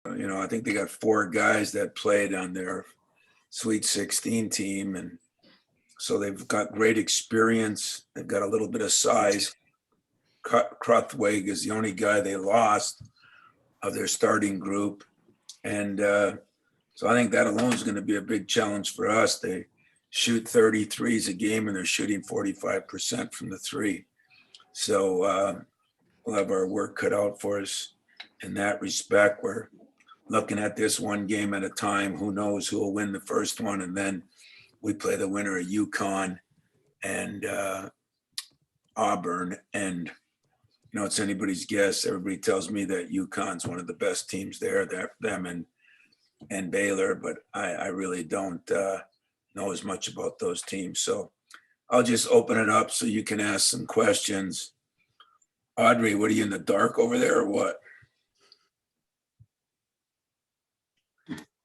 I think they got 4 guys that played on their Sweet 16 team. And so they've got great experience. They've got a little bit of size. Kruthwig is the only guy they lost of their starting group. And so I think that alone is going to be a big challenge for us. They shoot 33s a game and they're shooting 45% from the three. So we'll have our work cut out for us in that respect. We're looking at this one game at a time. Who knows who will win the first one? And then we play the winner of UConn and Auburn. And, it's anybody's guess. Everybody tells me that UConn's one of the best teams there, them and Baylor, but I really don't know as much about those teams. So I'll just open it up so you can ask some questions. Audrey, what are you in the dark over there or what?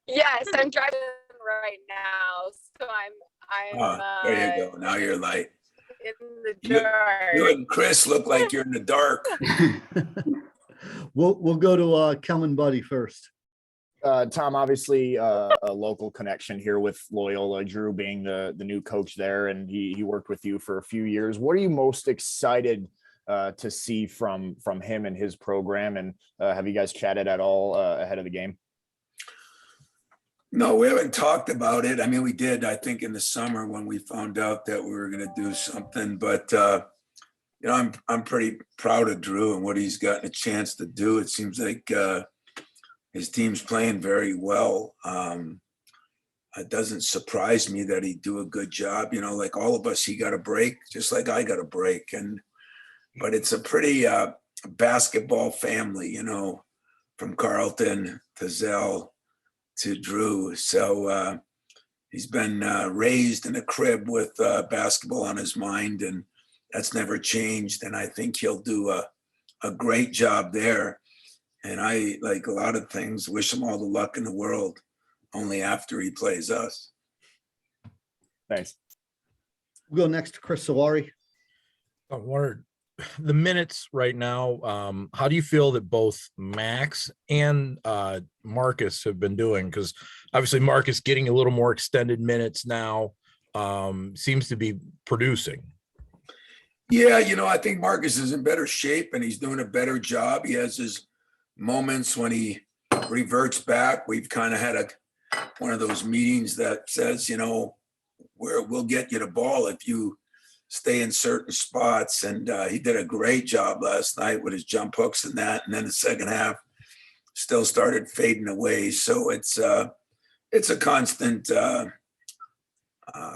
Yes, I'm driving right now, so I'm there you go. Now you're light. In the dark. You and Chris look like you're in the dark. We'll go to Kellen Buddy first. Tom, obviously a local connection here with Loyola, Drew being the new coach there, and he worked with you for a few years. What are you most excited to see from him and his program? And have you guys chatted at all ahead of the game? No, we haven't talked about it. I mean, we did, I think, in the summer when we found out that we were going to do something. But I'm pretty proud of Drew and what he's gotten a chance to do. It seems like his team's playing very well. It doesn't surprise me that he'd do a good job. Like all of us, he got a break, just like I got a break. But it's a pretty basketball family, from Carlton to Zell to Drew. So he's been raised in a crib with basketball on his mind, and that's never changed. And I think he'll do a great job there. And I, like a lot of things, wish him all the luck in the world, only after he plays us. Thanks. We'll go next to Chris Solari. The minutes right now, how do you feel that both Max and Marcus have been doing? Because obviously Marcus getting a little more extended minutes now, seems to be producing. Yeah, I think Marcus is in better shape and he's doing a better job. He has his moments when he reverts back. We've kind of had one of those meetings that says, we'll get you the ball if you stay in certain spots. And he did a great job last night with his jump hooks and that. And then the second half still started fading away. So it's a constant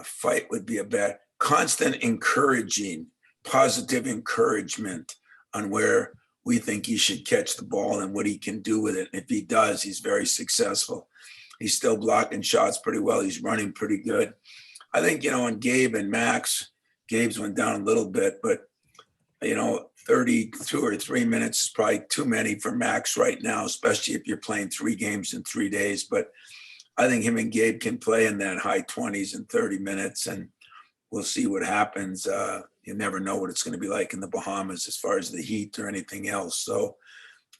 fight would be a bad, constant encouraging, positive encouragement on where we think he should catch the ball and what he can do with it. And if he does, he's very successful. He's still blocking shots pretty well. He's running pretty good. I think, on Gabe and Max, Gabe's went down a little bit, but 32 or 3 minutes is probably too many for Max right now, especially if you're playing 3 games in 3 days. But I think him and Gabe can play in that high 20s in 30 minutes, and we'll see what happens. You never know what it's going to be like in the Bahamas as far as the heat or anything else. So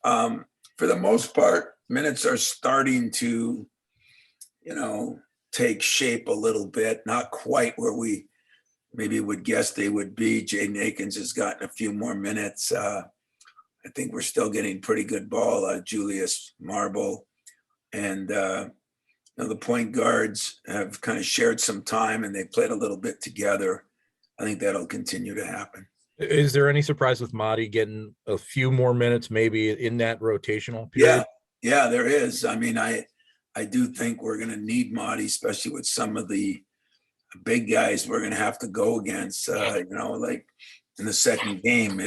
for the most part, minutes are starting to, take shape a little bit, not quite where we maybe would guess they would be. Jaden Akins has gotten a few more minutes. I think we're still getting pretty good ball. Julius Marble and the point guards have kind of shared some time and they played a little bit together. I think that'll continue to happen. Is there any surprise with Madi getting a few more minutes maybe in that rotational period? Yeah, there is. I mean, I do think we're going to need Madi, especially with some of the big guys we're going to have to go against, like in the second game,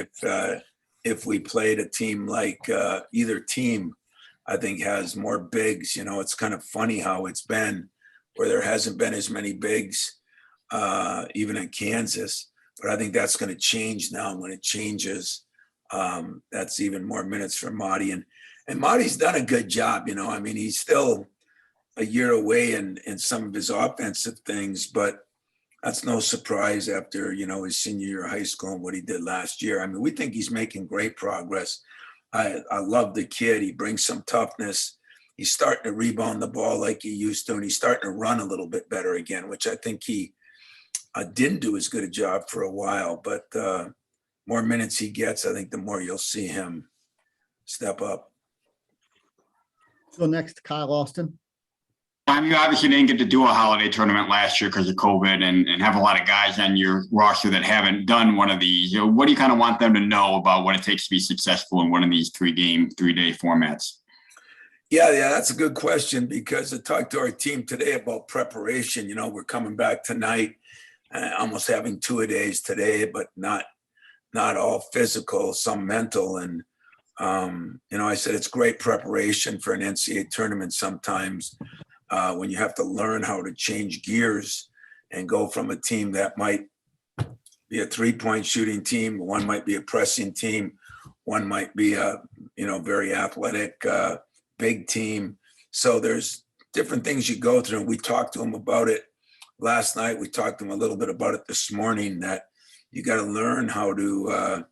if we played a team like either team, I think has more bigs. It's kind of funny how it's been where there hasn't been as many bigs, even in Kansas, but I think that's going to change now. When it changes, that's even more minutes for Madi. And Marty's done a good job, I mean, he's still a year away in some of his offensive things, but that's no surprise after, his senior year of high school and what he did last year. I mean, we think he's making great progress. I love the kid. He brings some toughness. he's starting to rebound the ball like he used to, and he's starting to run a little bit better again, which I think he didn't do as good a job for a while. But more minutes he gets, I think the more you'll see him step up. Go next to Kyle Austin. You obviously didn't get to do a holiday tournament last year because of COVID and have a lot of guys on your roster that haven't done one of these. What do you kind of want them to know about what it takes to be successful in one of these 3-day formats? Yeah, that's a good question, because I talked to our team today about preparation. We're coming back tonight, almost having 2-a-days today, but not all physical, some mental. And, I said it's great preparation for an NCAA tournament sometimes. When you have to learn how to change gears and go from a team that might be a 3-point shooting team, one might be a pressing team, one might be a very athletic big team. So there's different things you go through. We talked to them about it last night. We talked to them a little bit about it this morning, that you got to learn how to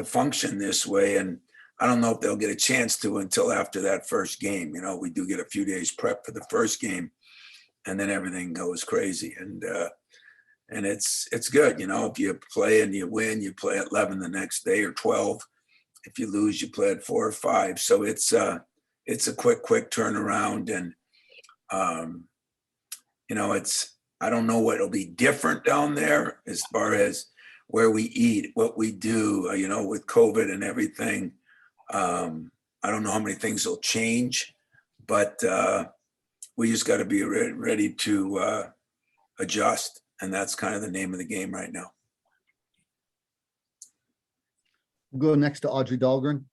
function this way. And I don't know if they'll get a chance to until after that first game. We do get a few days prep for the first game, and then everything goes crazy. And it's good. If you play and you win, you play at 11 the next day, or 12. If you lose, you play at 4 or 5. So it's a quick turnaround. And, I don't know what'll be different down there as far as where we eat, what we do, with COVID and everything. I don't know how many things will change, but we just got to be ready to adjust. And that's kind of the name of the game right now. We'll go next to Audrey Dahlgren.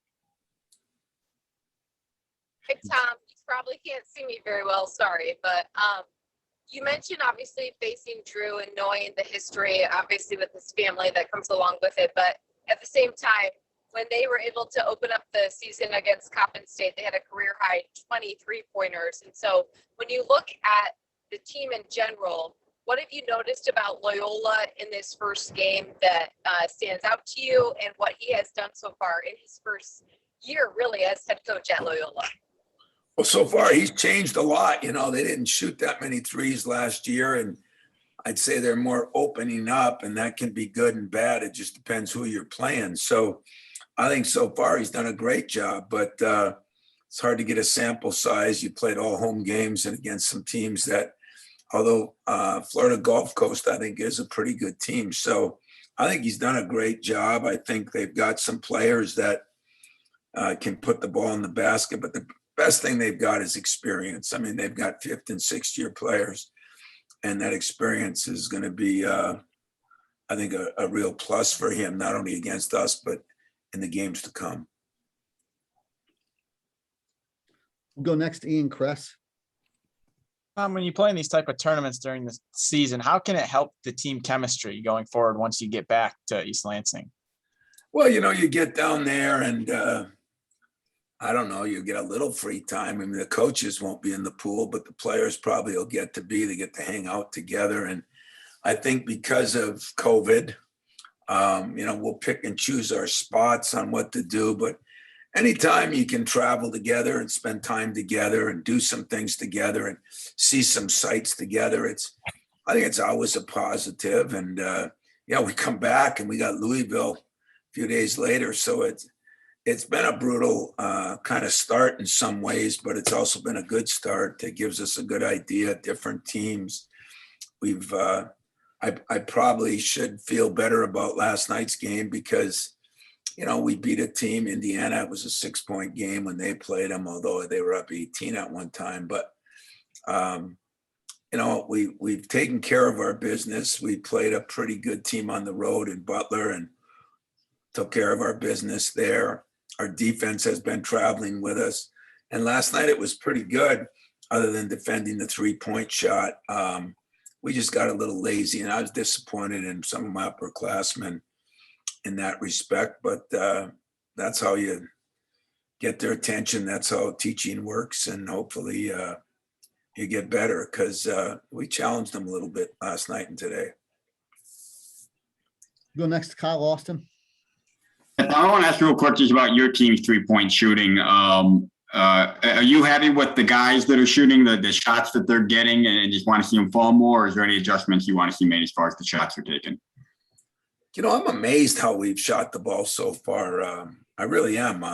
Hey, Tom, you probably can't see me very well, sorry, but you mentioned obviously facing Drew and knowing the history, obviously with his family that comes along with it, but at the same time, when they were able to open up the season against Coppin State, they had a career high 23 pointers. And so when you look at the team in general, what have you noticed about Loyola in this first game that stands out to you, and what he has done so far in his first year really as head coach at Loyola? Well, so far he's changed a lot. They didn't shoot that many threes last year, and I'd say they're more opening up, and that can be good and bad. It just depends who you're playing. So I think so far he's done a great job, but it's hard to get a sample size. You played all home games and against some teams that, although Florida Gulf Coast, I think, is a pretty good team. So I think he's done a great job. I think they've got some players that can put the ball in the basket, but the best thing they've got is experience. I mean, they've got 5th and 6th year players, and that experience is going to be, I think, a real plus for him, not only against us, but in the games to come. We'll go next to Ian Kress. When you play in these type of tournaments during the season, how can it help the team chemistry going forward once you get back to East Lansing? Well, you get down there and I don't know, you get a little free time. I mean, the coaches won't be in the pool, but the players probably will get to be. They get to hang out together. And I think because of COVID, we'll pick and choose our spots on what to do. But anytime you can travel together and spend time together and do some things together and see some sights together, I think it's always a positive. And we come back and we got Louisville a few days later. So it's been a brutal kind of start in some ways, but it's also been a good start. It gives us a good idea, different teams. I probably should feel better about last night's game because, we beat a team, Indiana. It was a 6-point game when they played them, although they were up 18 at one time. But, we've taken care of our business. We played a pretty good team on the road in Butler and took care of our business there. Our defense has been traveling with us. And last night it was pretty good, other than defending the 3-point shot. We just got a little lazy, and I was disappointed in some of my upperclassmen in that respect. But that's how you get their attention. That's how teaching works. And hopefully you get better, because we challenged them a little bit last night and today. Go next to Kyle Austin. I want to ask real quick just about your team's 3-point shooting. Are you happy with the guys that are shooting the shots that they're getting and just want to see them fall more? Or is there any adjustments you want to see made as far as the shots are taken? You know, I'm amazed how we've shot the ball so far. I really am.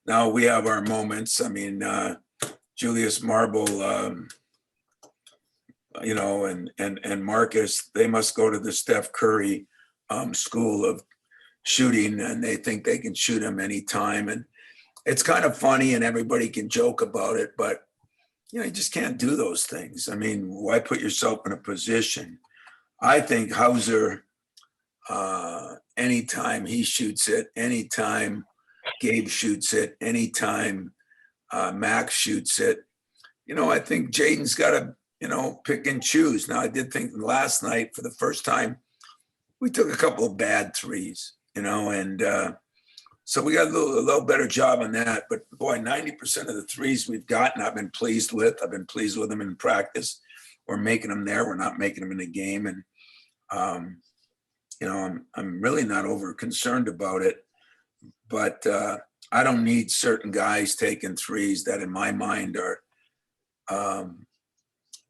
Now we have our moments. I mean, Julius Marble, you know, and Marcus, they must go to the Steph Curry school of shooting, and they think they can shoot him anytime. And it's kind of funny, and everybody can joke about it, but you know, you just can't do those things. I mean, why put yourself in a position? I think Hauser, anytime he shoots it, anytime Gabe shoots it, anytime Max shoots it, you know, I think Jaden's got to, you know, pick and choose. Now, I did think last night for the first time, we took a couple of bad threes, you know, and so we got a little better job on that. But boy, 90% of the threes we've gotten, I've been pleased with. I've been pleased with them in practice. We're making them there. We're not making them in a game. And, you know, I'm really not over concerned about it. But I don't need certain guys taking threes that in my mind are,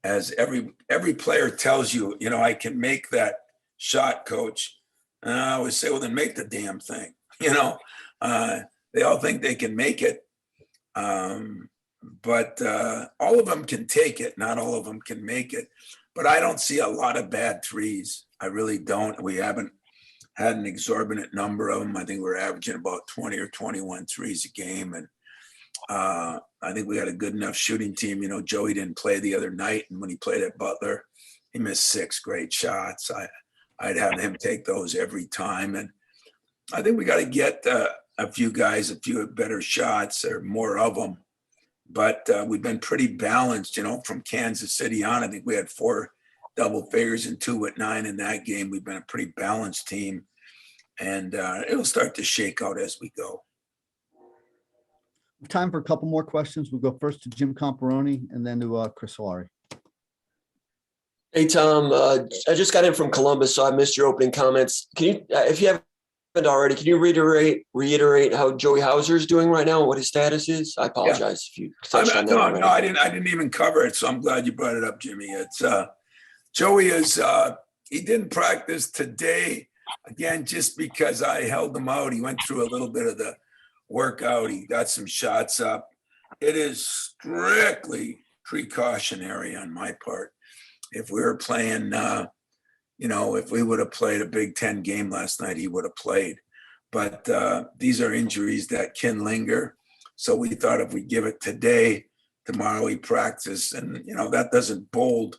as every player tells you, you know, I can make that shot, coach. And I always say, well, then make the damn thing. You know, they all think they can make it. But all of them can take it. Not all of them can make it. But I don't see a lot of bad threes. I really don't. We haven't had an exorbitant number of them. I think we're averaging about 20 or 21 threes a game. And I think we got a good enough shooting team. You know, Joey didn't play the other night. And when he played at Butler, he missed 6 great shots. I'd have him take those every time. And I think we got to get a few guys, a few better shots or more of them. But we've been pretty balanced, you know, from Kansas City on. I think we had 4 double figures and 2 at 9 in that game. We've been a pretty balanced team. And it'll start to shake out as we go. Time for a couple more questions. We'll go first to Jim Comparoni and then to Chris Solari. Hey, Tom, I just got in from Columbus, so I missed your opening comments. Can you, if you haven't already, can you reiterate how Joey Hauser is doing right now and what his status is? I apologize if you touched on that already. No, I didn't even cover it. So I'm glad you brought it up, Jimmy. It's Joey is, he didn't practice today again, just because I held him out. He went through a little bit of the workout. He got some shots up. It is strictly precautionary on my part. If we were playing, you know, if we would have played a Big Ten game last night, he would have played. But these are injuries that can linger. So we thought if we give it today, tomorrow we practice. And, you know, that doesn't bode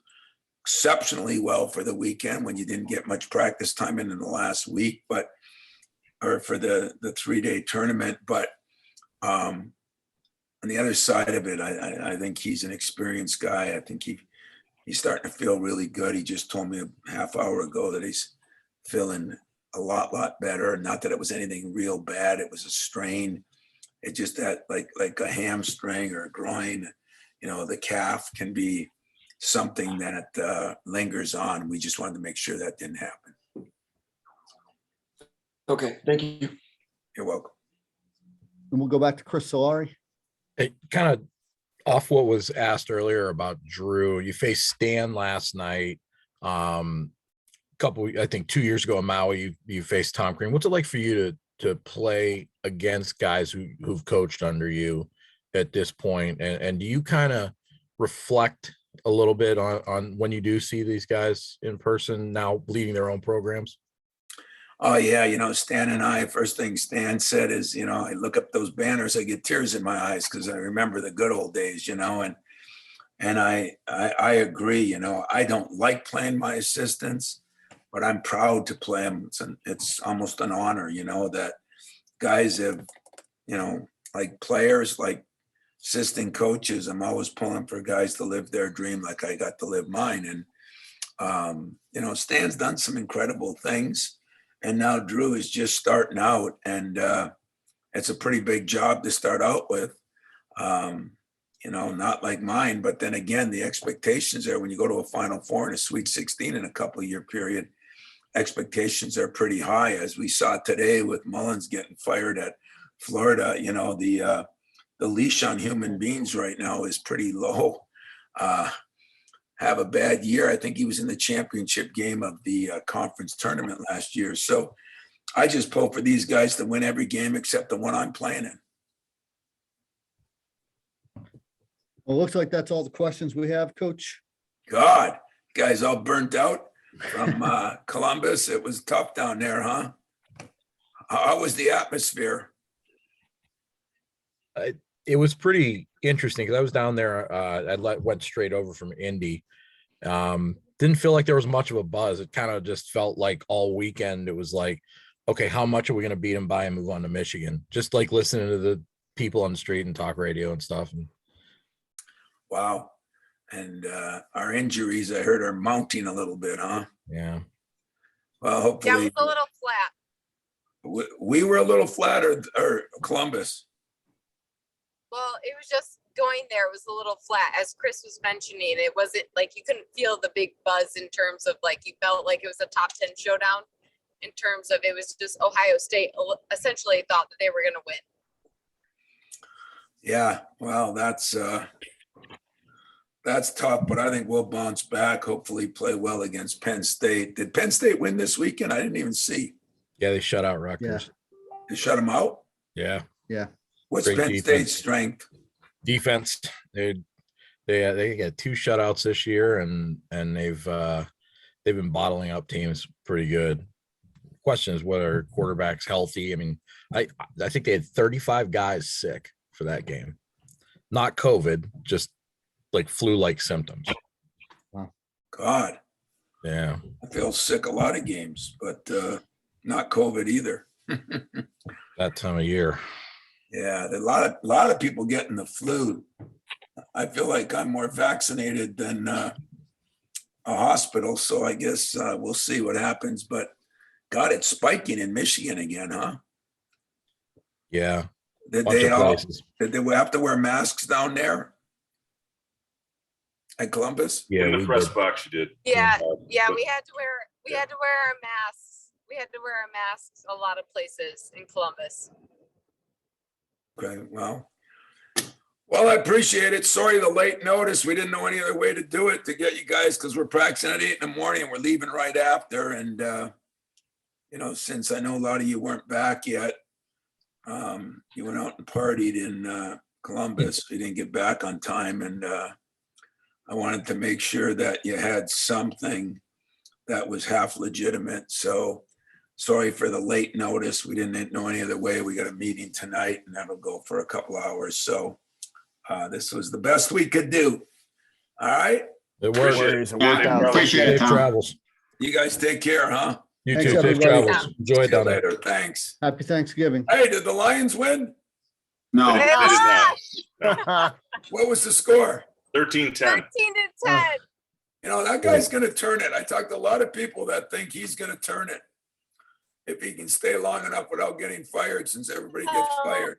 exceptionally well for the weekend when you didn't get much practice time in the last week, but or for the 3-day tournament. But on the other side of it, I think he's an experienced guy. I think he's starting to feel really good. He just told me a half hour ago that he's feeling a lot better. Not that it was anything real bad. It was a strain. It just that like a hamstring or a groin, you know, the calf can be something that lingers on. We just wanted to make sure that didn't happen. Okay, thank you. You're welcome. And we'll go back to Chris Solari. Hey, kind of off what was asked earlier about Drew. You faced Stan last night. I think 2 years ago in Maui, you faced Tom Crean. What's it like for you to play against guys who've coached under you at this point? And do you kind of reflect a little bit on when you do see these guys in person now leading their own programs? Oh yeah, you know, Stan and I, first thing Stan said is, you know, I look up those banners, I get tears in my eyes because I remember the good old days, you know, and I agree, you know, I don't like playing my assistants, but I'm proud to play them. It's almost an honor, you know, that guys have, you know, like players, like assistant coaches, I'm always pulling for guys to live their dream like I got to live mine. And, you know, Stan's done some incredible things. And now Drew is just starting out. And it's a pretty big job to start out with. You know, not like mine. But then again, the expectations there when you go to a Final Four and a Sweet 16 in a couple-year period, expectations are pretty high. As we saw today with Mullins getting fired at Florida, you know, the the leash on human beings right now is pretty low. Have a bad year. I think he was in the championship game of the conference tournament last year. So I just pull for these guys to win every game except the one I'm playing in. Well, looks like that's all the questions we have, Coach. God, guys all burnt out from Columbus. It was tough down there, huh? How was the atmosphere? It was pretty interesting because I was down there. Went straight over from Indy. Didn't feel like there was much of a buzz. It kind of just felt like all weekend it was like, okay, how much are we going to beat them by and move on to Michigan? Just like listening to the people on the street and talk radio and stuff. And wow. And our injuries, I heard, are mounting a little bit, huh? yeah. Well, Yeah, it hopefully was a little flat. we were a little flat, or Columbus. Well, it was just going there. It was a little flat. As Chris was mentioning, it wasn't like you couldn't feel the big buzz in terms of like you felt like it was a top 10 showdown in terms of it was just Ohio State essentially thought that they were going to win. Yeah, well, that's tough, but I think we'll bounce back, hopefully play well against Penn State. Did Penn State win this weekend? I didn't even see. Yeah, they shut out Rutgers. They shut them out? Yeah. Yeah. What's Great Penn defense. State's strength? Defense. They got 2 shutouts this year, and they've been bottling up teams pretty good. Question is whether quarterback's healthy. I mean, I think they had 35 guys sick for that game. Not COVID, just like flu-like symptoms. God, Yeah. I feel sick a lot of games, but not COVID either. That time of year. Yeah, a lot of people getting the flu. I feel like I'm more vaccinated than a hospital, so I guess we'll see what happens. But God, it's spiking in Michigan again, huh? Yeah. Did Bunch they of all? places. Did they have to wear masks down there at Columbus? Yeah, In the we press did. box, you did. Yeah, But we had to wear our masks. We had to wear our masks a lot of places in Columbus. Okay, well, I appreciate it. Sorry the late notice. We didn't know any other way to do it to get you guys because we're practicing at 8 a.m. and we're leaving right after. And since I know a lot of you weren't back yet, you went out and partied in Columbus. You didn't get back on time, and I wanted to make sure that you had something that was half legitimate. So sorry for the late notice. We didn't know any other way. We got a meeting tonight and that'll go for a couple hours. So this was the best we could do. All right. It Appreciate worked. It worked out. Appreciate it, Safe Tom. travels. You guys take care, huh? You Thanks, too. Safe everybody. travels. Enjoy it See you down there. later. Thanks. Happy Thanksgiving. Hey, did the Lions win? No, They did not. What was the score? 13-10. 13-10. That guy's going to turn it. I talked to a lot of people that think he's going to turn it if he can stay long enough without getting fired, since everybody gets Oh. fired.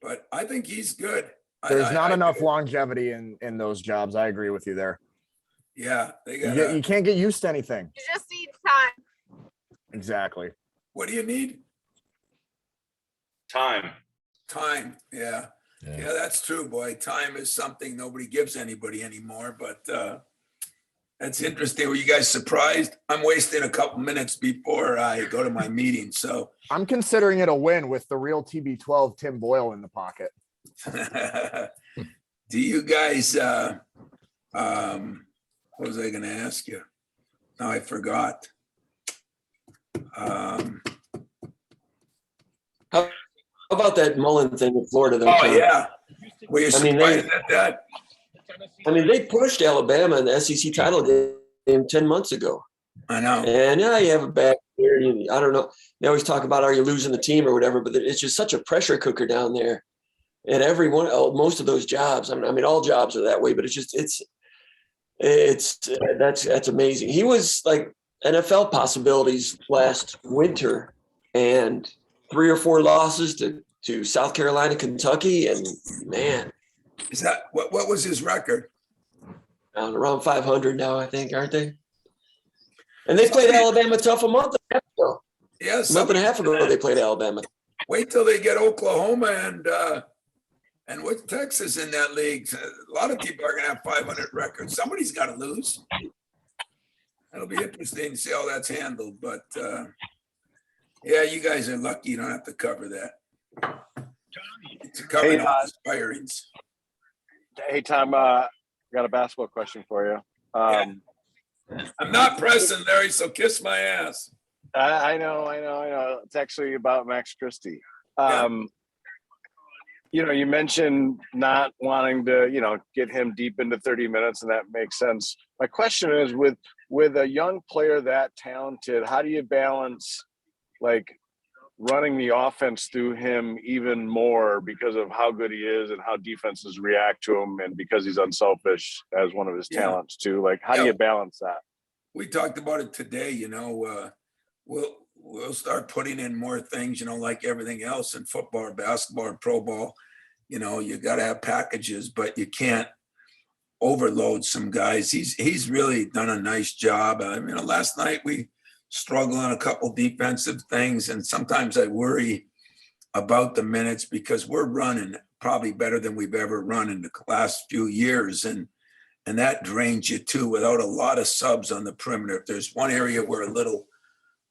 But I think he's good. There's not I enough do. longevity in those jobs. I agree with you there. Yeah, they You, got. you can't get used to anything. You just need time. Exactly. What do you need? Time. Time. Yeah. Yeah, that's true, boy. Time is something nobody gives anybody anymore. But that's interesting. Were you guys surprised? I'm wasting a couple minutes before I go to my meeting. So I'm considering it a win with the real TB12 Tim Boyle in the pocket. do you guys what was I gonna ask you? Now I forgot. How about that Mullen thing in Florida? Though, Oh Tom? yeah. Were you I mean, surprised at that? They pushed Alabama in the SEC title game 10 months ago. I know. And yeah, you have a bad year. I don't know. They always talk about, are you losing the team or whatever, but it's just such a pressure cooker down there. And most of those jobs, I mean, all jobs are that way, but that's amazing. He was like NFL possibilities last winter, and 3 or 4 losses to South Carolina, Kentucky, and man, Is that what was his record? around 500 now, I think, aren't they? And they played Alabama tough a month and a half ago. Yes. A month and a half ago, they played Alabama. wait till they get Oklahoma and with Texas in that league. A lot of people are gonna have 500 records. Somebody's got to lose. It'll be interesting to see how that's handled, but yeah, you guys are lucky you don't have to cover that. It's covering all the firings. Hey, Tom, got a basketball question for you. I'm not pressing, Larry, so kiss my ass. I know. It's actually about Max Christie. You mentioned not wanting to, get him deep into 30 minutes, and that makes sense. My question is, with a young player that talented, how do you balance like running the offense through him even more because of how good he is and how defenses react to him, and because he's unselfish as one of his talents too? Like, how do you balance that? We talked about it today, we'll start putting in more things, like everything else in football or basketball or pro ball. You got to have packages, but you can't overload some guys. He's really done a nice job. Last night we struggled on a couple defensive things, and sometimes I worry about the minutes because we're running probably better than we've ever run in the last few years, and that drains you too without a lot of subs on the perimeter. If there's one area we're a little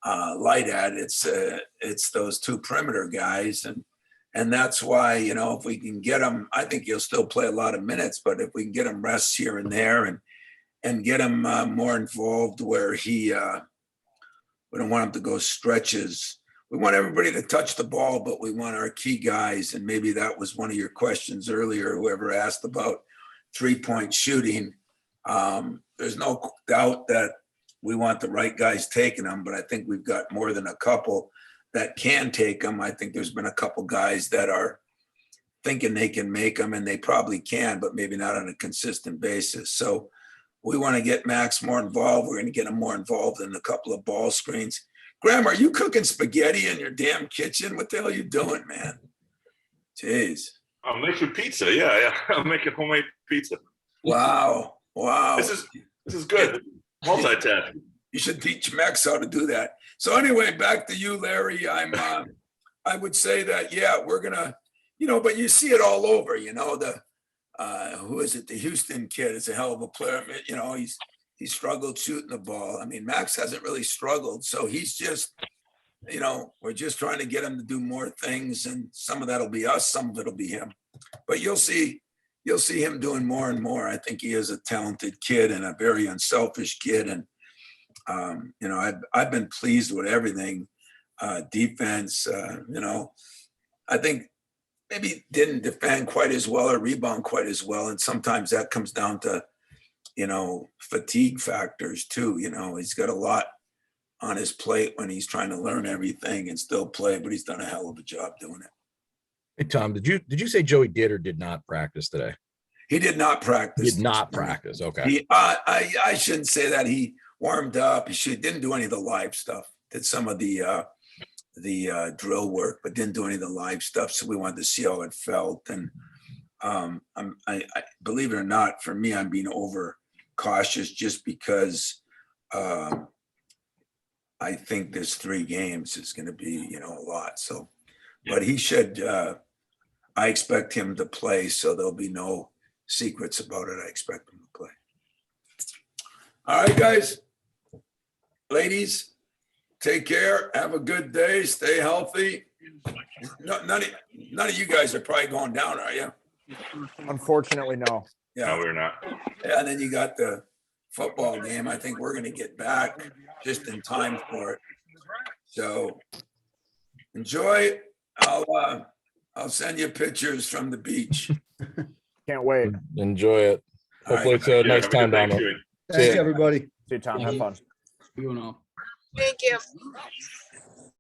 light at, it's those two perimeter guys, and that's why, if we can get him, I think he'll still play a lot of minutes, but if we can get him rests here and there and get him more involved where we don't want him to go stretches. We want everybody to touch the ball, but we want our key guys, and maybe that was one of your questions earlier, whoever asked about 3-point shooting. There's no doubt that we want the right guys taking them, but I think we've got more than a couple that can take them. I think there's been a couple guys that are thinking they can make them, and they probably can, but maybe not on a consistent basis. So we want to get Max more involved. We're going to get him more involved in a couple of ball screens. Graham, are you cooking spaghetti in your damn kitchen? What the hell are you doing, man? Jeez. I'm making pizza. Yeah. I'm making homemade pizza. Wow. This is good. Multitasking. You should teach Max how to do that. So anyway, back to you, Larry. I would say that, yeah, we're gonna, but you see it all over. Who is it? The Houston kid is a hell of a player. He struggled shooting the ball. Max hasn't really struggled, so he's just, we're just trying to get him to do more things, and some of that'll be us, some of it'll be him. But you'll see him doing more and more. I think he is a talented kid and a very unselfish kid, and I've been pleased with everything. Defense, I think maybe didn't defend quite as well or rebound quite as well, and sometimes that comes down to fatigue factors too. He's got a lot on his plate when he's trying to learn everything and still play, but he's done a hell of a job doing it. Hey, Tom, did you say Joey did or did not practice today? He did not practice. Did not practice. Okay. I shouldn't say that. He warmed up. He didn't do any of the live stuff. Did some of the drill work, but didn't do any of the live stuff. So we wanted to see how it felt. And I believe it or not, for me, I'm being over cautious just because I think this 3 games is going to be, a lot. So, but he should. I expect him to play, so there'll be no secrets about it. I expect him to play. All right, guys, ladies, take care. Have a good day. Stay healthy. None of you guys are probably going down, are you? Unfortunately, no. Yeah. No, we're not. Yeah, and then you got the football game. I think we're going to get back just in time for it. So enjoy. I'll send you pictures from the beach. Can't wait. Enjoy it. All Hopefully right. it's a nice time down there. Thanks, ya. everybody. See you, Tom. Have fun. Thank you.